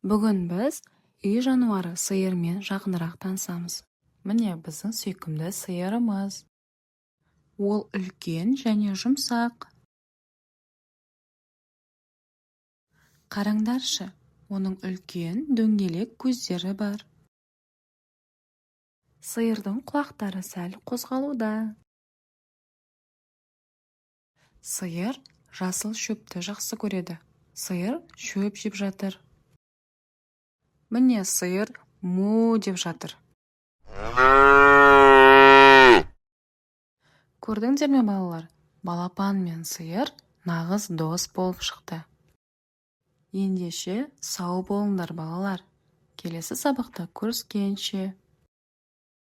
Бүгін біз үй жануары сиырмен жақынырақ танысамыз. Міне біздің сүйкімді сиырымыз. Ол үлкен және жұмсақ. Қараңдаршы, оның үлкен дөңгелек көздері бар. Сиырдың құлақтары сәл қозғалуда. Сиыр жасыл шөпті жақсы көреді. Сиыр шөп жеп жатыр. Міне сиыр му деп жатыр. Көрдіңдер ме балалар? Балапан мен сиыр нағыз дос болып шықты. Ендеше сау болыңдар балалар. Келесі сабақта көріскенше.